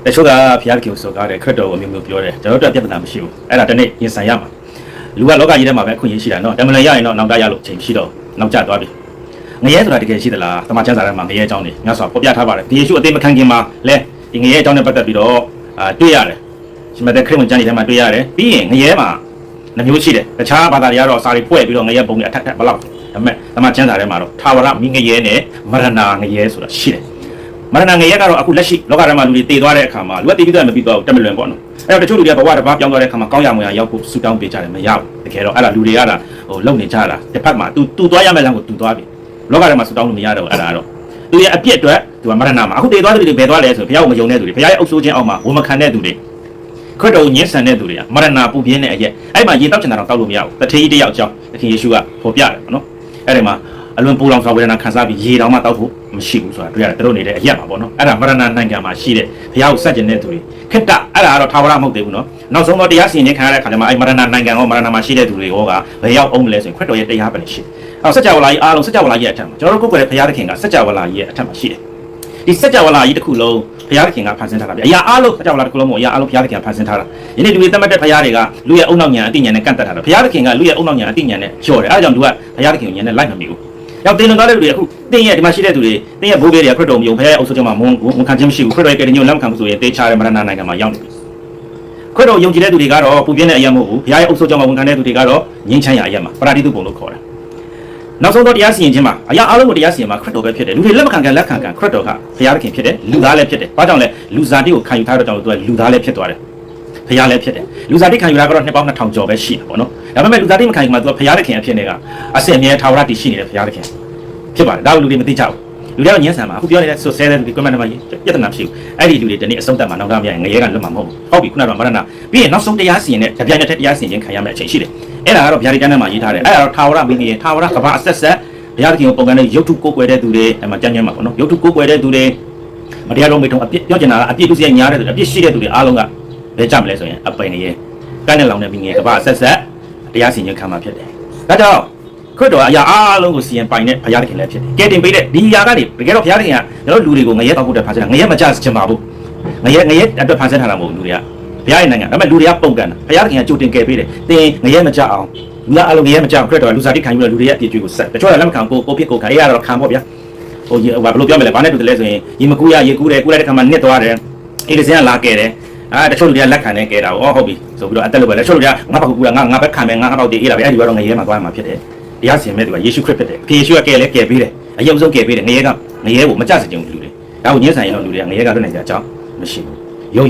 တချို့ကဖျားကိဆိုကားတယ်ခရစ်တော်ကိုမျိုးမျိုးပြောတယ်ကျွန်တော်တို့ပြဿနာမရှိဘူးအဲ့ဒါတနေ့ရင်ဆိုင်ရမှာလူကလောကကြီးထဲမှာပဲအခွင့်အရေးရှိတာနော်တမန်ရရင်တော့နောက်တရလို့ချိန်ရှိတော့နောက်ကျသွားပြီငရဲဆိုတာတကယ်ရှိသလားတမန်ကျမ်းစာထဲမှာငရဲအကြောင်းတွေမြတ်စွာဖော်ပြထားပါတယ်ဒီယေရှုအသေးမခံခင်မှာလဲဒီငရဲအကြောင်းနဲ့ပတ်သက်ပြီးတော့တွေ့ရတယ်ရှင်မသက်ခရစ်ဝင်ကျမ်းတွေထဲမှာတွေ့ရတယ်ပြီးရင်ငရဲမှာနှမျိုးရှိတယ်တခြားဘာသာတွေကတော့စာတွေဖွဲ့ပြီးတော့ငရဲပုံတွေအထက်ဘလောက်ဒါပေမဲ့တမန်ကျမ်းစာထဲမှာတော့ထာဝရမိငရဲနဲ့မရဏငရဲဆိုတာရှိတယ်မရဏငရဲကတော့အခုလက်ရှိလောကထဲမှာလူတွေတည်သွားတဲ့အခါမှာလူကတည်ပြီးတော့မပြီးတော့တက်မလွင်ပေါ့နော်အဲ့တော့တချို့လူတွေကဘဝတစ်ပါးပြောင်းသွားတဲ့အခါမှာကောင်းရမွန်ရရောက်ဖို့ဆူတောင်းပေးကြတယ်မရဘူးတကယ်တော့အဲ့ဒါလူတွေကလုံနေကြတာတစ်ဖက်မှာသူသွားရမယ့်လမ်းကိုသူသွားပြီလောကထဲမှာဆူတောင်းလို့မရတော့အဲ့ဒါတော့သူရဲ့အပြစ်အတွက်သူကမရဏမှာအခုတည်သွားတဲ့လူတွေဘယ်သွားလဲဆိုဘုရားကိုမယုံတဲ့သူတွေဘုရားရဲ့အုပ်စိုးခြင်းအောက်မှာဝန်မခံတဲ့သူတွေခရစ်တော်ကိုညှဉ်းဆန်တဲ့သူတွေကမရဏပူပြင်းတဲ့အရက်အဲ့မှာရေတောက်ချင်တာတော့တောက်လို့မရဘူးတထေးကြီးတယောက်ကြောင်းသခင်ယေရှုကဖော်ပြတယ်နော်အဲ့ဒီမှာအလွန်ပူလောင်စွာဝေဒနာခံစားပြီးရေတောင်မှတောက်ဖို့မရှိဘူးဆိုတာတွေ့ရတယ်တို့နေတဲ့အရက်မှာပေါ့နော်အဲ့ဒါမရဏနိုင်ငံမှာရှိတဲ့ဘုရားကိုစัจကျင်တဲ့သူတွေခက်တာအဲ့ဒါကတော့ထာဝရမဟုတ်သေးဘူးနော်နောက်ဆုံးတော့တရားစီရင်ခြင်းခံရတဲ့ခါကျမှအဲ့မရဏနိုင်ငံရောမရဏမှာရှိတဲ့သူတွေရောကဘယ်ရောက်အောင်မလဲဆိုရင်ခရစ်တော်ရဲ့တရားပဲရှိအဲ့စัจ java လာကြီးအားလုံးစัจ java လာကြီးရဲ့အထက်မှာကျွန်တော်တို့ကိုယ်ကိုယ်ရဲ့ဘုရားသခင်ကစัจ java လာကြီးရဲ့အထက်မှာရှိတယ်ဒီစัจ java လာကြီးတစ်ခုလုံးဘုရားသခင်ကဖန်ဆင်းထားတာဗျအရာအားလုံးစัจ java လာတစ်ခုလုံးမို့အရာအားလုံးဘုရားသခင်ကဖန်ဆင်းထားတာယနေ့လူတွေသတ်မှတ်တဲ့ဘုရားတွေကလူရဲ့အုံနောက်ညာအတိညာနဲ့ကန့်သက်ထားတာဘုရားသခင်ကလူရဲ့အုံနောက်ညာအတိညာနဲ့ကြော်တယ်အဲ့ဒါကြောင့်လူကဘုရားသခင်ကိုညာနဲ့လိုက်မမီဘူးရောက်တင်လွန်သွားတဲ့လူတွေအခုတင်းရဲ့ဒီမှာရှိတဲ့သူတွေတင်းရဲ့ဘိုးဘေးတွေကခရစ်တော်မယုံဘုရားရဲ့အုပ်စိုးခြင်းမှာဝန်ခံခြင်းမရှိဘူးခရစ်တော်ရဲ့ကယ်တင်ခြင်းလက်မခံဘူးဆိုရင်တေချာတဲ့မရဏနိုင်ငံမှာရောက်နေပြီခရစ်တော်ယုံကြည်တဲ့သူတွေကတော့ပူပြင်းတဲ့အရာမဟုတ်ဘူးဘုရားရဲ့အုပ်စိုးခြင်းမှာဝန်ခံတဲ့သူတွေကတော့ငြိမ်းချမ်းရာအရာမှာပရာတိတုပုံလို့ခေါ်တယ်နောက်ဆုံးတော့တရားစီရင်ခြင်းမှာအရာအားလုံးကိုတရားစီရင်မှာခရစ်တော်ပဲဖြစ်တယ်လူတွေလက်မခံလက်ခံခရစ်တော်ကဘုရားသခင်ဖြစ်တယ်လူသားလည်းဖြစ်တယ်ဘာကြောင့်လဲလူဇာတိကိုခံယူထားတဲ့ကြောင့်သူကလူသားလည်းဖြစ်သွားတယ်ဘုရားလည်းဖြစ်တယ်လူဇာတိခံယူတာကတော့နှစ်ပေါင်း2000ကျော်ပဲရှိတယ်ပေါ့နော်ဒါပေမဲ့လူဇာတိမခံယူမှာသူကဘုရားသခင်အဖြစ်နဲ့ကအစင်မြဲထာဝရတည်ရှိနေတဲ့ဘုရားသခင်ဖြစ်ပါတယ်ဒါကလူတွေမသိကြဘူးလူတွေကညှဉ်းဆန်မှာအခုပြောနေတဲ့ဆိုဆဲတဲ့လူတွေ comment မှာပြဿနာဖြစ်ဘူးအဲ့ဒီလူတွေတနေ့အဆုံးသတ်မှာနောက်သားမရရင်ငရဲကလွတ်မှာမဟုတ်ဘူးဟုတ်ပြီခုနကတော့မရဏပြီးရင်နောက်ဆုံးတရားစီရင်တဲ့ကြပြတဲ့တရားစီရင်ခြင်းခံရမယ့်အချိန်ရှိတယ်အဲ့ဒါကတော့ဗျာဒိတ်ကျမ်းထဲမှာရေးထားတယ်အဲ့ဒါတော့ထာဝရမင်းကြီးထာဝရကဘာအဆက်ဆက်ဘုရားသခင်ကိုပုံကံနဲ့ရုပ်ထုကိုးကွယ်တဲ့သူတွေအဲ့မှာကျမ်းကျမ်းမှာပေါ့နော်ရုပ်ထုကိုးကွယ်တဲ့သူတွေမတရားလုံးမိထုံအပြစ်ပြောချင်တာကအပြစ်သူစီညားတဲ့သူအပြစ်ရှိတဲ့သူတွေအားလုံးကဘယ်ကြမလဲဆိုရင်အပိန်ရဲ့ကန်းနဲ့လောင်တဲ့မင်းကြီးကဘာအဆက်ဆက်တရားစီရင်ခံမှာဖြစ်တယ်ဒါကြောင့်ခရစ်တော်အရာအားလုံးကိုစီရင်ပိုင်တဲ့ဘုရားသခင်လည်းဖြစ်တယ်။ကဲတင်ပေးတဲ့ဒီအရာကနေတကယ်တော့ဘုရားသခင်ကကျွန်တော်လူတွေကိုငရဲတောက်ဖို့တက်ဖန်ဆင်းတာငရဲမကြချင်ပါဘူး။ငရဲအတွက်ဖန်ဆင်းထားတာမဟုတ်ဘူးလူတွေကဘုရားရဲ့နိုင်ငံဒါပေမဲ့လူတွေကပုံကန်တာဘုရားသခင်ကကြိုတင်ကယ်ပေးတယ်။သင်ငရဲမကြအောင်လူကအလုံးငရဲမကြအောင်ခရစ်တော်ကလူစားတိခံယူလို့လူတွေရဲ့အပြည့်ကျွေးကိုဆက်တချို့ကလက်မခံကိုဖြစ်ကိုခံရတော့ခံပေါ့ဗျာ။ဟိုဘယ်လိုပြောမလဲဘာနဲ့တူတယ်လဲဆိုရင်ရေမကူရရေကူးတယ်ကူးလိုက်တဲ့ခါမှာနစ်သွားတယ်။အေးဒီစင်ကလာကယ်တယ်။တချို့လူတွေကလက်ခံနေကယ်တာ။အော်ဟုတ်ပြီဆိုပြီးတော့အသက်လို့ပဲတချို့လူတွေကငါ့ဘက်ကူတာငါဘက်ခံမယ်ငါဘောက်တည်အေးလာပဲအဲ့ဒီကတော့ငရဲမှာသွားမှာဖြစ်တယ်။တရားစီရင်မဲ့သူကယေရှုခရစ်ဖြစ်တယ်။ယေရှုကကယ်လဲကယ်ပေးတယ်။အယုံဆုံးကယ်ပေးတယ်ငရဲကိုမကြစေချင်ဘူးလူတွေ။ဒါကိုညှဉ်းဆန်ရင်တော့လူတွေကငရဲကလွတ်နိုင်ကြအကြောင်းမရှိဘူး။ယုံ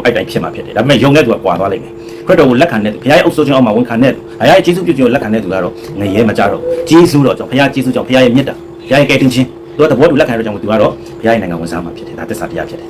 အဲ့တိုင်းဖြစ်မှာဖြစ်တယ်။ဒါပေမဲ့ယုံတဲ့သူကကွာသွားလိမ့်မယ်။ခရစ်တော်ကိုလက်ခံတဲ့သူဘုရားရဲ့အုပ်စိုးခြင်းအောက်မှာဝန်ခံတဲ့သူဘုရားရဲ့ယေရှုပြုခြင်းကိုလက်ခံတဲ့သူကတော့ငရဲမကြတော့ယေရှုတော့ကြောင့်ဘုရားယေရှုကြောင့်ဘုရားရဲ့မြတ်တာဘုရားရဲ့ကယ်တင်ခြင်းတို့သဘောတူလက်ခံရတဲ့ကြောင့်သူကတော့ဘုရားရဲ့နိုင်ငံဝန်ဆောင်မှာဖြစ်တယ်။ဒါသစ္စာတရားဖြစ်တယ်